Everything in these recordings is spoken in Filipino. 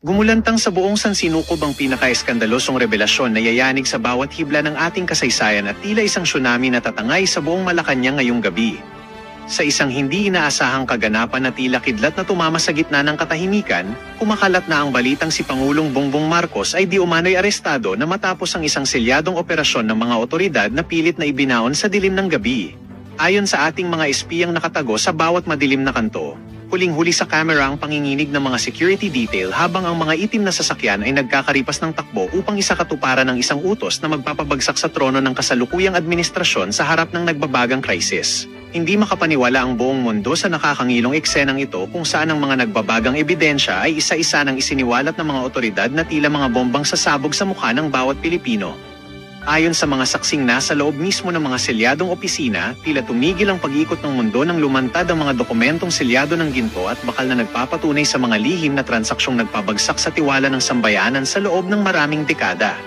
Gumulantang sa buong sansinukob ang pinaka-eskandalosong revelasyon na yayanig sa bawat hibla ng ating kasaysayan at tila isang tsunami na tatangay sa buong Malacanang ngayong gabi. Sa isang hindi inaasahang kaganapan na tila kidlat na tumama sa gitna ng katahimikan, kumakalat na ang balitang si Pangulong Bongbong Marcos ay di umano'y arestado na matapos ang isang selyadong operasyon ng mga otoridad na pilit na ibinaon sa dilim ng gabi. Ayon sa ating mga espiyang nakatago sa bawat madilim na kanto, huling-huli sa kamera ang panginginig ng mga security detail habang ang mga itim na sasakyan ay nagkakaripas ng takbo upang isakatuparan ng isang utos na magpapabagsak sa trono ng kasalukuyang administrasyon sa harap ng nagbabagang krisis. Hindi makapaniwala ang buong mundo sa nakakangilong eksenang ito kung saan ang mga nagbabagang ebidensya ay isa-isa ng isiniwalat ng mga otoridad na tila mga bombang sasabog sa mukha ng bawat Pilipino. Ayon sa mga saksing nasa loob mismo ng mga selyadong opisina, tila tumigil ang pag-ikot ng mundo nang lumantad ang mga dokumentong selyado ng ginto at bakal na nagpapatunay sa mga lihim na transaksyong nagpabagsak sa tiwala ng sambayanan sa loob ng maraming dekada.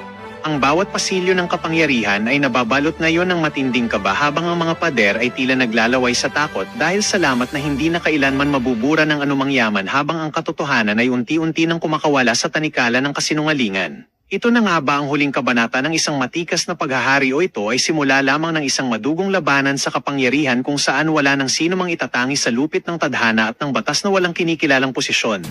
Ang bawat pasilyo ng kapangyarihan ay nababalot ngayon ng matinding kaba habang ang mga pader ay tila naglalaway sa takot dahil salamat na hindi na kailanman mabubura ng anumang yaman habang ang katotohanan ay unti-unti nang kumakawala sa tanikala ng kasinungalingan. Ito na nga ba ang huling kabanata ng isang matikas na paghahari o ito ay simula lamang ng isang madugong labanan sa kapangyarihan kung saan wala ng sino mang itatangi sa lupit ng tadhana at ng batas na walang kinikilalang posisyon?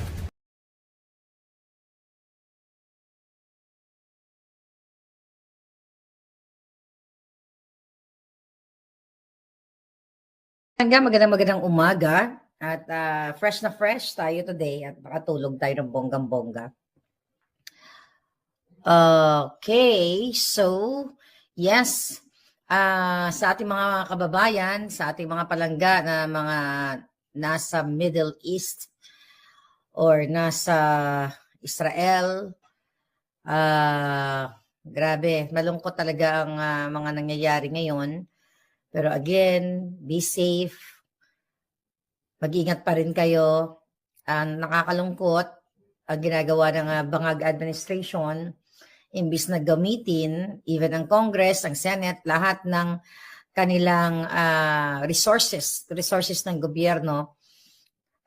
Magandang umaga at fresh na fresh tayo today at makatulog tayo ng bonggang-bongga. Okay, so yes, sa ating mga kababayan, sa ating mga palangga na mga nasa Middle East or nasa Israel, grabe, malungkot talaga ang mga nangyayari ngayon. Pero again, be safe. Mag-ingat pa rin kayo. Nakakalungkot ang ginagawa ng Bangag Administration. Imbis na gamitin, even ang Congress, ang Senate, lahat ng kanilang resources ng gobyerno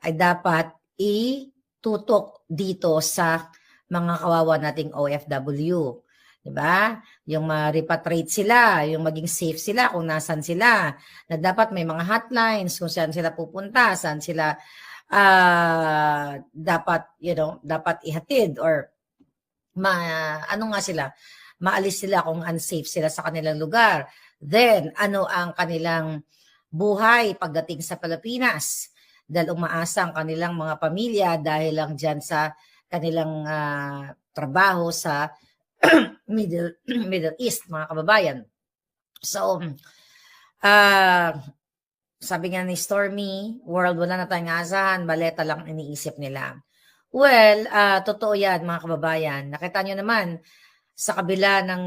ay dapat itutok dito sa mga kawawa nating OFW. Diba? Yung ma-repatriate sila, yung maging safe sila kung nasan sila. Na dapat may mga hotlines kung saan sila pupunta, saan sila dapat ihatid or maalis sila kung unsafe sila sa kanilang lugar. Then, ano ang kanilang buhay pagdating sa Pilipinas? Dahil umaasa ang kanilang mga pamilya dahil lang dyan sa kanilang trabaho sa Middle East, mga kababayan. So, sabi nga ni Stormy, world, wala na tayong asahan, baleta lang iniisip nila. Well, totoo yan, mga kababayan. Nakita nyo naman, sa kabila ng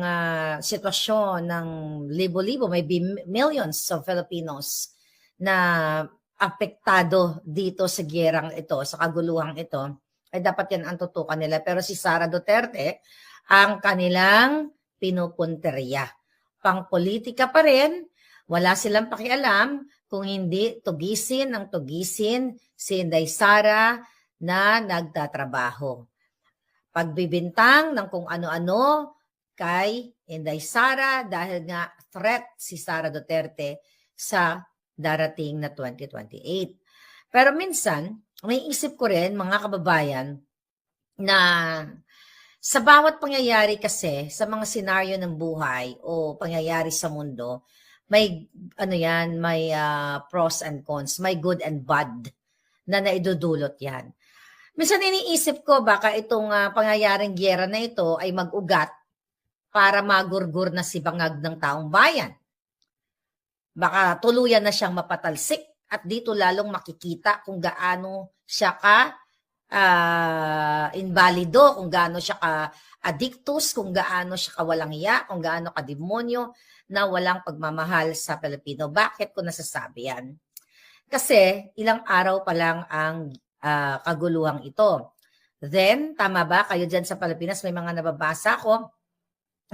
sitwasyon ng libo-libo, may millions of Filipinos na apektado dito sa gyerang ito, sa kaguluhang ito, ay dapat yan ang tutukan nila. Pero si Sara Duterte, ang kanilang pinupunteriya. Pang-politika pa rin, wala silang pakialam kung hindi tugisin si Inday Sara na nagtatrabaho. Pagbibintang ng kung ano-ano kay Inday Sara dahil nga threat si Sara Duterte sa darating na 2028. Pero minsan, may isip ko rin, mga kababayan, na sa bawat pangyayari kasi, sa mga senaryo ng buhay o pangyayari sa mundo, may may pros and cons, may good and bad na naidudulot yan. Minsan iniisip ko baka itong pangyayaring gyera na ito ay mag-ugat para magurgur na si bangag ng taong bayan. Baka tuluyan na siyang mapatalsik at dito lalong makikita kung gaano siya invalido, kung gaano siya ka-addictus, kung gaano siya kawalang iya, kung gaano ka-demonyo na walang pagmamahal sa Pilipino. Bakit ko nasasabi yan? Kasi ilang araw pa lang ang kaguluhang ito. Then, tama ba? Kayo dyan sa Pilipinas, may mga nababasa ko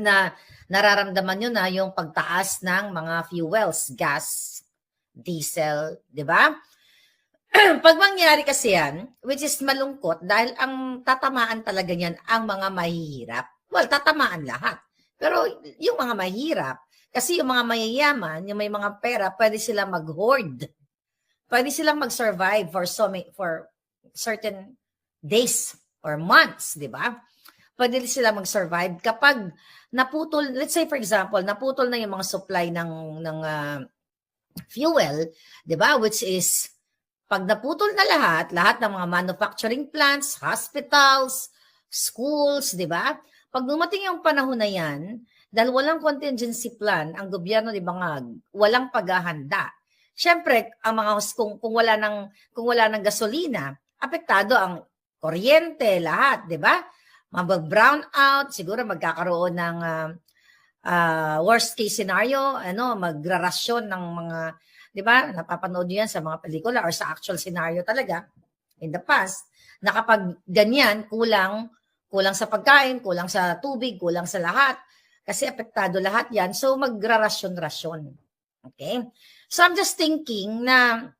na nararamdaman nyo na yung pagtaas ng mga fuels, gas, diesel, di ba? Pag mangyari kasi yan, which is malungkot dahil ang tatamaan talaga niyan ang mga mahihirap. Well, tatamaan lahat. Pero yung mga mahirap, kasi yung mga mayayaman, yung may mga pera, pwede silang mag-hoard. Pwede silang mag-survive for certain days or months, di ba? Pwede silang mag-survive kapag naputol, let's say for example, naputol na yung mga supply ng fuel, di ba? Which is pag naputol na lahat ng mga manufacturing plants, hospitals, schools, di ba? Pag dumating yung panahon na yan, dahil walang contingency plan, ang gobyerno ni Bangag, walang paghahanda. Siyempre, ang mga kung wala ng gasolina, apektado ang kuryente, lahat, di ba? Mag-brown out, siguro magkakaroon ng worst case scenario, magrarasyon ng mga, di ba, napapanood nyo yan sa mga pelikula or sa actual scenario talaga in the past, na kapag ganyan, kulang sa pagkain, kulang sa tubig, kulang sa lahat, kasi apektado lahat yan, so magrarasyon-rasyon. Okay? So I'm just thinking na,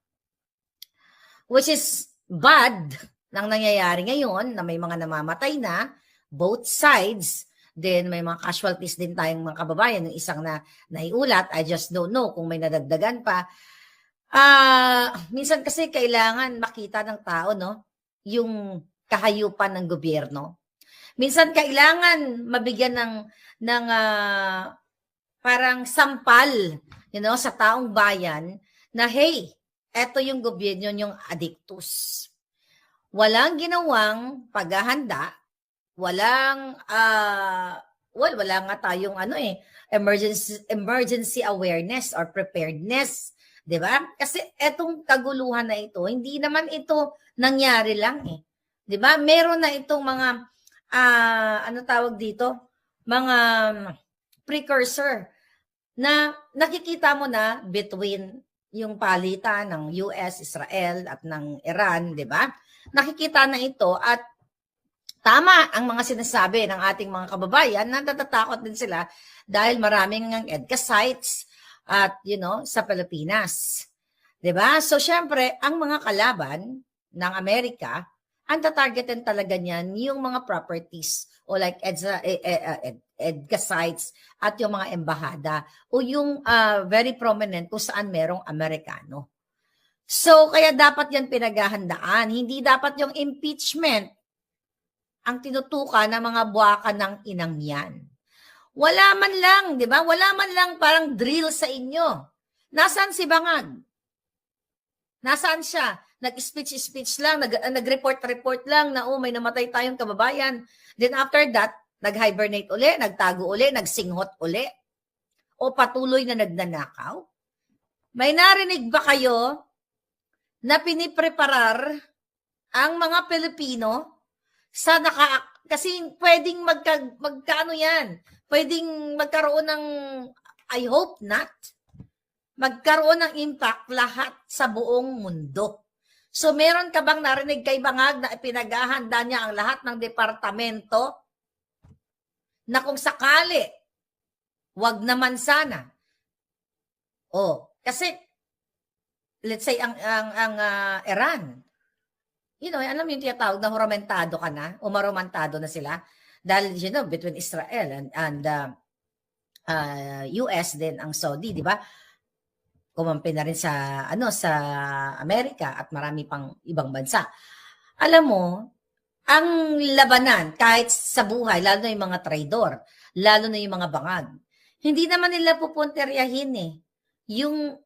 which is bad nang nangyayari ngayon, na may mga namamatay na, both sides, then may mga casualties din tayong mga kababayan, yung isang na naiulat, I just don't know kung may nadagdagan pa. Minsan kasi kailangan makita ng tao, no, yung kahayupan ng gobyerno. Minsan kailangan mabigyan ng parang sampal, sa taong bayan na hey, eto yung gobyerno yung addictus. Walang ginawang paghahanda, wala nga tayong emergency awareness or preparedness, 'di ba? Kasi etong kaguluhan na ito, hindi naman ito nangyari lang 'Di ba? Meron na itong mga tawag dito? Mga precursor na nakikita mo na between yung palitan ng US, Israel at ng Iran, 'di ba? Nakikita na ito at tama ang mga sinasabi ng ating mga kababayan na natatakot din sila dahil maraming ng EDCA sites at sa Pilipinas. 'Di ba? So syempre, ang mga kalaban ng Amerika, ang tatargetin talaga niyan yung mga properties o like EDCA sites at yung mga embahada o yung very prominent kung saan merong Amerikano. So kaya dapat yan pinaghahandaan, hindi dapat yung impeachment ang tinutukan ng mga buwaka ng inang yan. Wala man lang, di ba? Wala man lang parang drill sa inyo. Nasaan si Bangag? Nasaan siya? Nag-speech lang, nag-report lang na may namatay tayong kababayan. Then after that, nag-hibernate uli, nagtago uli, nagsinghot uli. O patuloy na nagnanakaw? May narinig ba kayo na pinipreparar ang mga Pilipino sa kasi pwedeng magkaano yan. Pwedeng magkaroon ng, I hope not, magkaroon ng impact lahat sa buong mundo. So meron ka bang narinig kay Bangag na ipinaghahanda niya ang lahat ng departamento na kung sakali, wag naman sana. Kasi let's say ang Iran, alam mo yung tinatawag na huramentado ka na o maromantado na sila dahil between Israel and US din ang Saudi, di ba? Kumampi na rin sa Amerika at marami pang ibang bansa. Alam mo, ang labanan kahit sa buhay, lalo na yung mga traidor, lalo na yung mga bangag, hindi naman nila pupunteryahin yung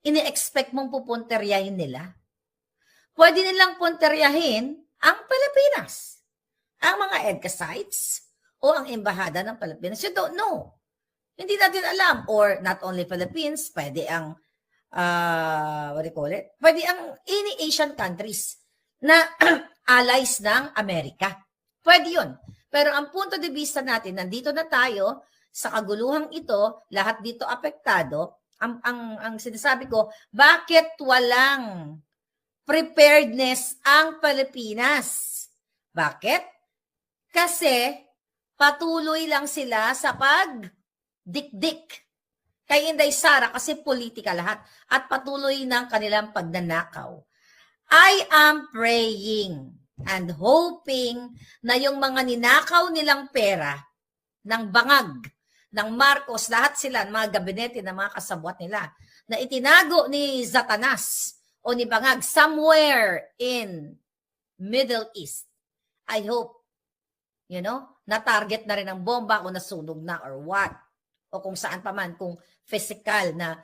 ini-expect mong pupunteryahin nila. Pwede nilang punteryahin ang Pilipinas, ang mga EDCA sites o ang embahada ng Pilipinas. You don't know. Hindi natin alam. Or not only Philippines, pwede ang, pwede ang any Asian countries na allies ng Amerika. Pwede yun. Pero ang punto de vista natin, nandito na tayo sa kaguluhang ito, lahat dito apektado. Ang sinasabi ko, bakit walang preparedness ang Pilipinas? Bakit? Kasi patuloy lang sila sa pagdikdik kay Inday Sara kasi politika lahat at patuloy ng kanilang pagnanakaw I am praying and hoping na yung mga ninakaw nilang pera ng bangag, ng Marcos, lahat sila, mga gabinete na mga kasabwat nila, na itinago ni Satanas o ni bangag somewhere in Middle East. I hope, na-target na rin ng bomba o nasunog na or what. O kung saan pa man, kung physical na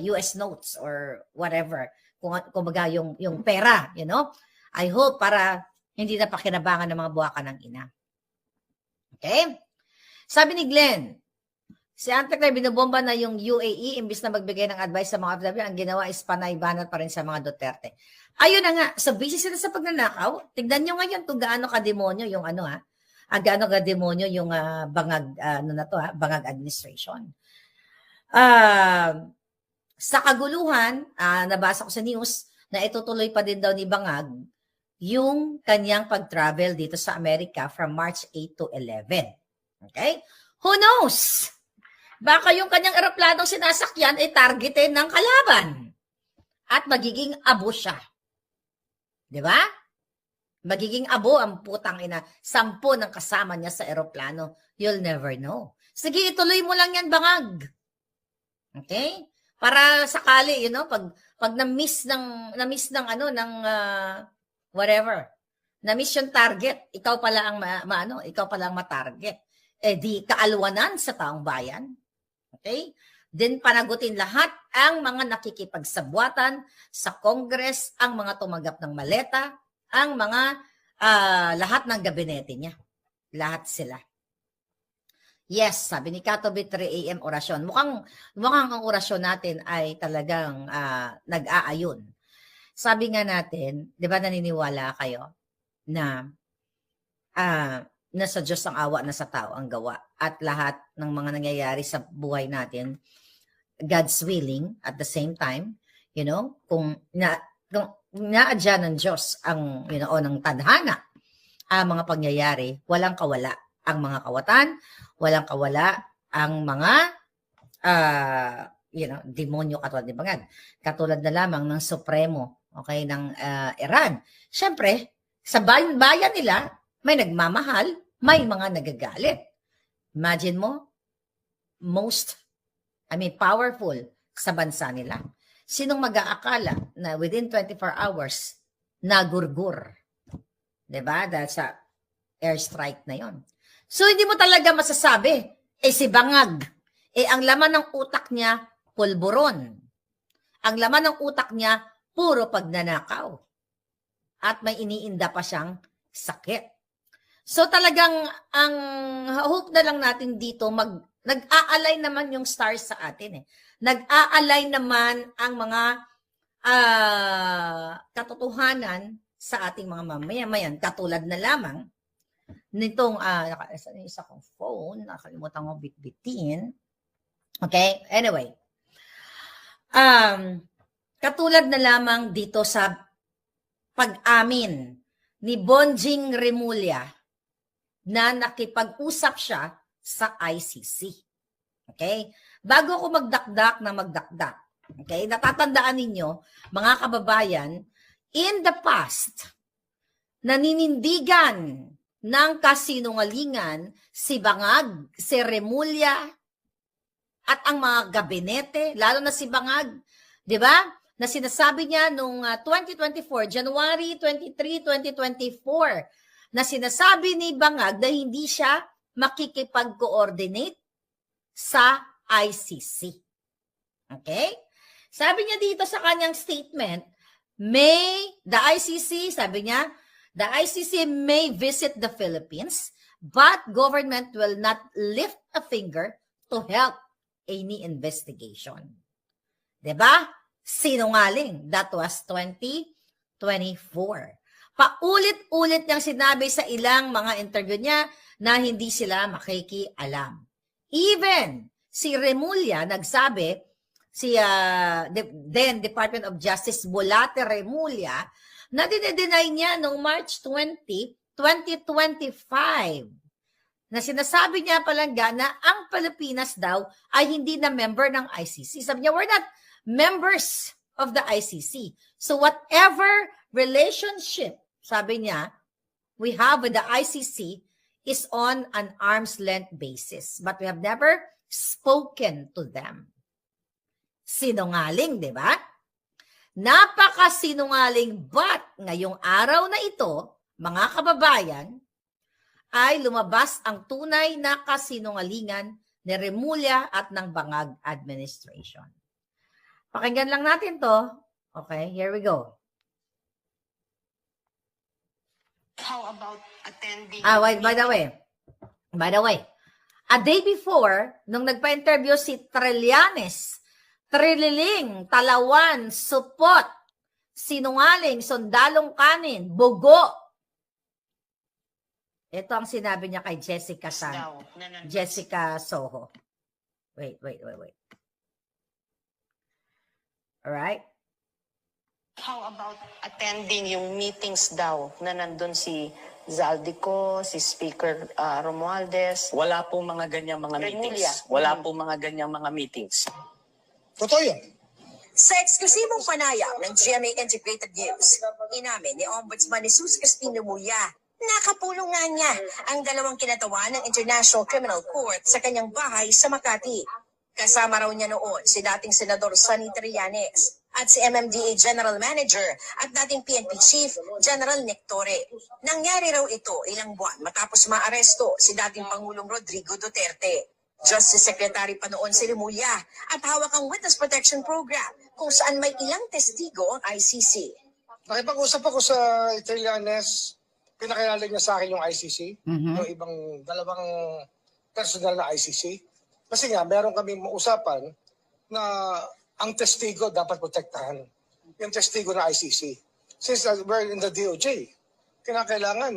US notes or whatever. Kung baga yung pera, I hope para hindi na pakinabangan ng mga buwaka ng ina. Okay? Sabi ni Glenn, si Antek binobomba na yung UAE imbis na magbigay ng advice sa mga OFW, ang ginawa is panay banat pa rin sa mga Duterte. Ayun na nga, so busy sila sa pagnanakaw. Tignan nyo ngayon kung gaano ka-demonyo yung gaano ka-demonyo yung bangag, bangag administration. Sa kaguluhan, nabasa ko sa news na itutuloy pa din daw ni Bangag yung kanyang pag-travel dito sa Amerika from March 8 to 11. Okay? Who knows? Baka yung kanyang eroplanong sinasakyan ay targetin ng kalaban at magiging abo siya. Di ba? Magiging abo ang putang ina. 10 ng kasama niya sa eroplano. You'll never know. Sige, ituloy mo lang yan, Bangag. Okay? Para sakali, pag na-miss ng whatever. Na-miss yung target, ikaw pala ang ikaw pala ang ma-target. Di kaalwanan sa taong bayan. Okay? Then panagutin lahat ang mga nakikipagsabwatan sa Congress, ang mga tumanggap ng maleta, ang mga lahat ng gabinete niya. Lahat sila. Yes, sabi ni Katobi, 3 a.m. orasyon. Mukhang ang orasyon natin ay talagang nag-aayon. Sabi nga natin, di ba naniniwala kayo na nasa Diyos ang awa, nasa tao ang gawa. At lahat ng mga nangyayari sa buhay natin, God's willing at the same time, kung naadya ng Diyos ang, o ng tadhana, ang mga pangyayari, walang kawala ang mga kawatan, walang kawala ang mga demonyo katulad ni Bangag. Katulad na lamang ng Supremo, okay, ng Iran. Siyempre, sa bayan nila, may nagmamahal, may mga nagagalit. Imagine mo, powerful sa bansa nila. Sinong mag-aakala na within 24 hours, nagurgur? Diba? Dahil sa airstrike na yon. So, hindi mo talaga masasabi, si Bangag, ang laman ng utak niya, pulburon. Ang laman ng utak niya, puro pagnanakaw. At may iniinda pa siyang sakit. So, talagang, ang hope na lang natin dito, nag-aalay naman yung stars sa atin. Nag-aalay naman ang mga katotohanan sa ating mga mamamayan. Katulad na lamang, nitong, isa kong phone, nakalimutan ko bitbitin. Okay? Anyway. Katulad na lamang dito sa pag-amin ni Bonjing Remulla na nakipag-usap siya sa ICC. Okay? Bago ako magdakdak, okay? Natatandaan ninyo, mga kababayan, in the past, naninindigan ng kasinungalingan si Bangag, si Remulla, at ang mga gabinete, lalo na si Bangag, di ba? Na sinasabi niya noong 2024, January 23, 2024, na sinasabi ni Bangag na hindi siya makikipag-coordinate sa ICC. Okay? Sabi niya dito sa kanyang statement, the ICC may visit the Philippines, but government will not lift a finger to help any investigation. Diba? Sinungaling. That was 2024. Paulit-ulit niyang sinabi sa ilang mga interview niya na hindi sila makikialam. Even si Remulla nagsabi, then Department of Justice Bolate Remulla, na dinedeny niya noong March 20, 2025, na sinasabi niya palangga na ang Pilipinas daw ay hindi na member ng ICC. Sabi niya, we're not members of the ICC. So whatever relationship, sabi niya, we have with the ICC is on an arm's length basis. But we have never spoken to them. Sinungaling, di ba? Napakasinungaling, but ngayong araw na ito, mga kababayan, ay lumabas ang tunay na kasinungalingan ni Remulla at ng Bangag Administration. Pakinggan lang natin to. Okay, here we go. How about attending? Wait, by the way, a day before, nung nagpa-interview si Trillanes, Trililing, Talawan, Supot, Sinungaling, Sundalong Kanin, Bugo. Ito ang sinabi niya kay Jessica Soho. Wait. Alright? How about attending yung meetings daw na nandun si Zaldico, si Speaker Romualdez? Wala po mga ganyang mga Remulla. meetings. Wala po mga ganyang mga meetings. Totoo yun. Sa eksklusibong panayam ng GMA Integrated News, inamin ni Ombudsman Jesus Crispin Remulla, nakapulong nga niya ang dalawang kinatawan ng International Criminal Court sa kanyang bahay sa Makati. Kasama raw niya noon si dating Senador Sonny Trillanes at si MMDA General Manager at dating PNP Chief General Nick Torre. Nangyari raw ito ilang buwan matapos maaresto si dating Pangulong Rodrigo Duterte. Justice Secretary pa noon si Remulla at hawak ang Witness Protection Program kung saan may ilang testigo ang ICC. Nakipag-usap ako sa Trillanes, pinakilala niya sa akin yung ICC, yung ibang dalawang personal na ICC. Kasi nga, meron kaming mausapan na ang testigo dapat protektahan. Yung testigo na ICC. Since we're in the DOJ, kinakailangan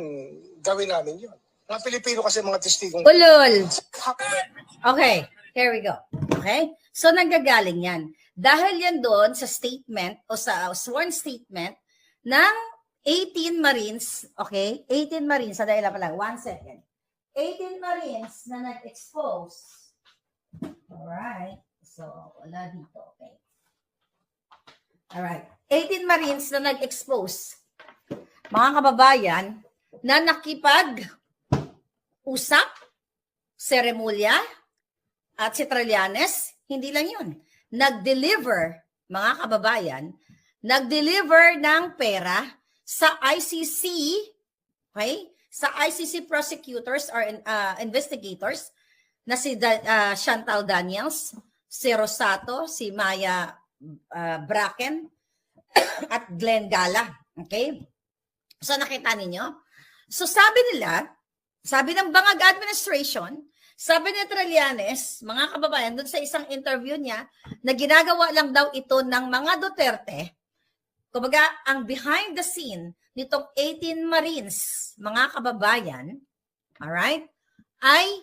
gawin namin yun. Mga Pilipino kasi mga testigong... Ulol! Okay, here we go. Okay? So, nanggagaling yan. Dahil yan doon sa statement o sa sworn statement ng 18 Marines, okay? 18 Marines, sadali lang pala, 1 second. 18 Marines na nag-expose. Alright. So, wala dito, okay. Alright. 18 Marines na nag-expose. Mga kababayan, na nakipag-usap si Remulla at si Trillanes, hindi lang yun. Nag-deliver, mga kababayan, nag-deliver ng pera sa ICC, okay? Sa ICC prosecutors or investigators na si Chantal Daniels, si Rosato, si Maya Bracken, at Glenn Gala. Okay? So nakita ninyo? So sabi nila, sabi ng Bangag Administration, sabi ni Trillanes, mga kababayan, doon sa isang interview niya, na ginagawa lang daw ito ng mga Duterte, kumbaga, ang behind the scene nitong 18 Marines, mga kababayan, alright, ay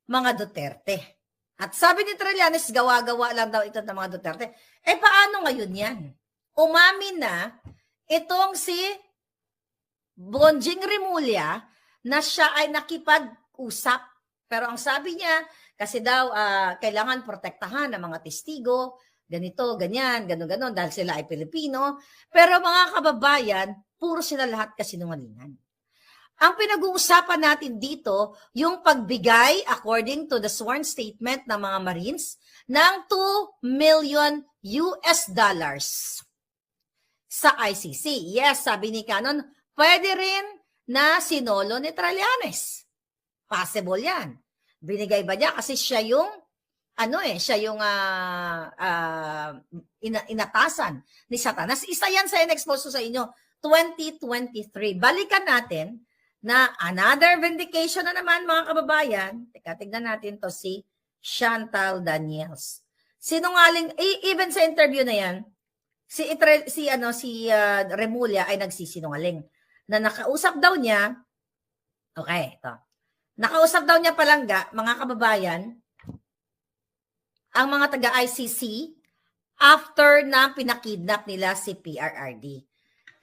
mga Duterte. At sabi ni Trillanes, gawa-gawa lang daw ito ng mga Duterte. Eh, paano ngayon yan? Umamin na itong si Bonjing Remulla na siya ay nakipag-usap. Pero ang sabi niya, kasi daw kailangan protektahan ng mga testigo, ganito, ganyan, ganon-ganon, dahil sila ay Pilipino. Pero mga kababayan, puro sila lahat kasinungalingan. Ang pinag-uusapan natin dito, yung pagbigay, according to the sworn statement ng mga Marines, ng $2 million sa ICC. Yes, sabi ni Canon, pwede rin na sinolo ni Trillanes. Possible yan. Binigay ba niya? Kasi siya yung, siya yung inatasan ni Satanas. Isa yan sa in-expose sa inyo, 2023. Balikan natin na another vindication na naman, mga kababayan. Teka, tignan natin to si Chantal Daniels. Sinungaling, even sa interview na yan, si Remulla ay nagsisinungaling. Na nakausap daw niya, okay, ito. Nakausap daw niya palangga, mga kababayan, ang mga taga-ICC after na pinakidnap nila si PRRD.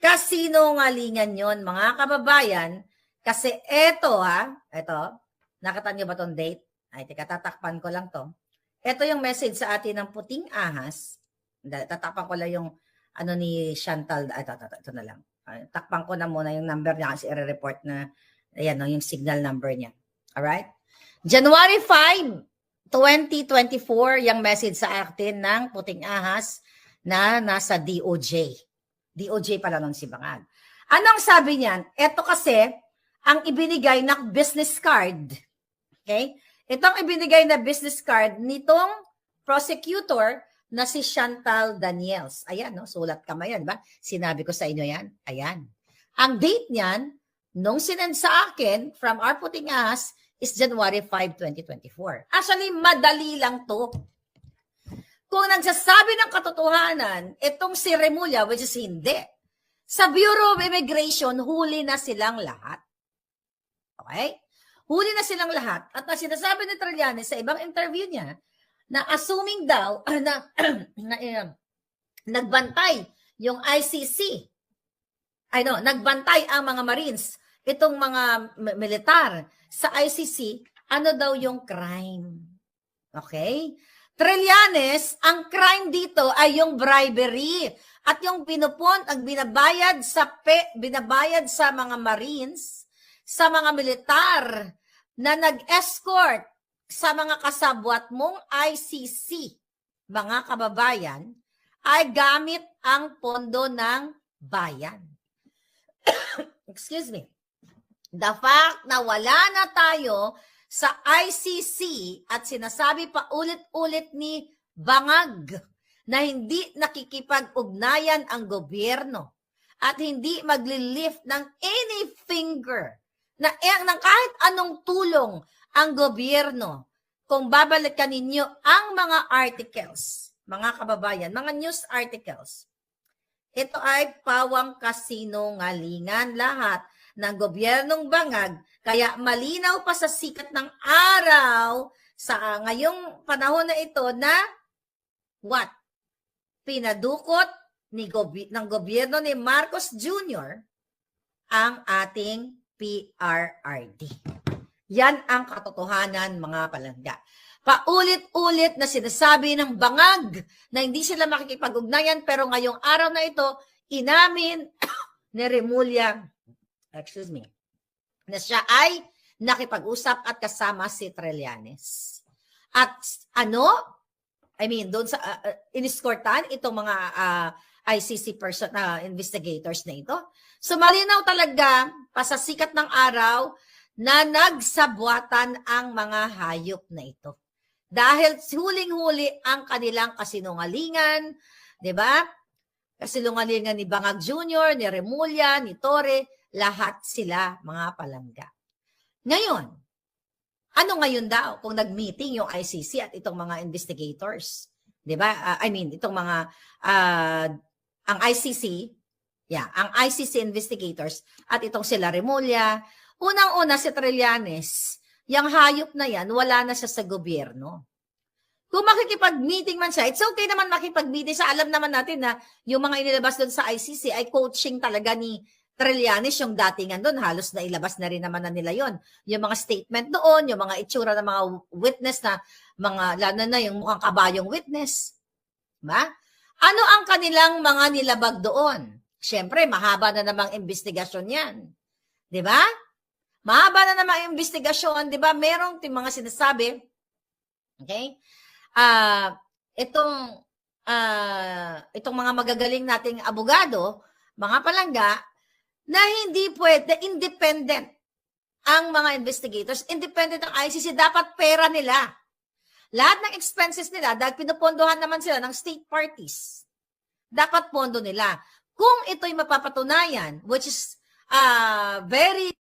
Kasinungalingan yon, mga kababayan, kasi eto, nakita niyo ba tong date? Ay, teka, tatakpan ko lang to. Ito yung message sa atin ng Puting Ahas. Tatapan ko lang yung ano ni Chantal. Ito na lang. Takpan ko na muna yung number niya kasi i-report na ayan, no, yung signal number niya. Alright? January 5, 2024, yung message sa atin ng Puting Ahas na nasa DOJ. DOJ pala nun si Bangag. Anong sabi niyan? Ito kasi ang ibinigay na business card. Okay? Itong ibinigay na business card nitong prosecutor na si Chantal Daniels. Ayan, no? Sulat kamay yan, ba? Sinabi ko sa inyo yan. Ayan. Ang date niyan, nung sinend sa akin from our Puting Ahas is January 5, 2024. Actually, madali lang to. Kung nagsasabi ng katotohanan, itong si Remulla, which is hindi, sa Bureau of Immigration, huli na silang lahat. Okay? Huli na silang lahat. At na sinasabi ni Trillanes sa ibang interview niya, na assuming daw na nagbantay yung ICC, nagbantay ang mga Marines, itong mga militar sa ICC, ano daw yung crime? Okay? Trillanes, ang crime dito ay yung bribery at yung ang binabayad sa mga Marines, sa mga militar na nag-escort sa mga kasabwat mong ICC, mga kababayan, ay gamit ang pondo ng bayan. Excuse me. The fact na wala na tayo sa ICC at sinasabi pa ulit-ulit ni Bangag na hindi nakikipag-ugnayan ang gobyerno at hindi magli-lift ng any finger ng kahit anong tulong ang gobyerno, kung babalikan ninyo ang mga articles, mga kababayan, mga news articles, ito ay pawang kasinungalingan lahat ng gobyernong Bangag, kaya malinaw pa sa sikat ng araw sa ngayong panahon na ito na what? Pinadukot ng gobyerno ni Marcos Jr. ang ating PRRD. Yan ang katotohanan, mga palangga. Paulit-ulit na sinasabi ng Bangag na hindi sila makikipag-ugnayan, pero ngayong araw na ito, inamin ni Remulla, na siya ay nakipag-usap at kasama si Trillanes. At doon sa iniskortan itong mga ICC investigators na ito. So malinaw talaga, pasasikat ng araw, na nagsabwatan ang mga hayop na ito. Dahil huling-huli ang kanilang kasinungalingan, di ba? Kasinungalingan ni Bangag Jr., ni Remulla, ni Torre, lahat sila mga palangga. Ngayon, ano ngayon daw kung nag-meeting yung ICC at itong mga investigators? Di ba? Itong mga, ang ICC, ang ICC investigators at itong sila Remulla. Unang-una si Trillanes, yung hayop na yan, wala na siya sa gobyerno. Kung makikipag-meeting man siya, it's okay naman makipag-meeting siya. Alam naman natin na yung mga inilabas doon sa ICC ay coaching talaga ni Trillanes, yung datingan doon. Halos na ilabas na rin naman na nila yon. Yung mga statement doon, yung mga itsura ng mga witness na lalo na yung mukhang kabayong witness. Diba? Ano ang kanilang mga nilabag doon? Siyempre, mahaba na namang investigasyon yan. Diba? Mahaba na naman ang investigasyon, di ba? Merong mga sinasabi, okay? Itong mga magagaling nating abogado, mga palangga, na hindi pwede, independent ang mga investigators, independent ang ICC, dapat pera nila. Lahat ng expenses nila, dahil pinupondohan naman sila ng state parties, dapat pondo nila. Kung ito'y mapapatunayan, which is very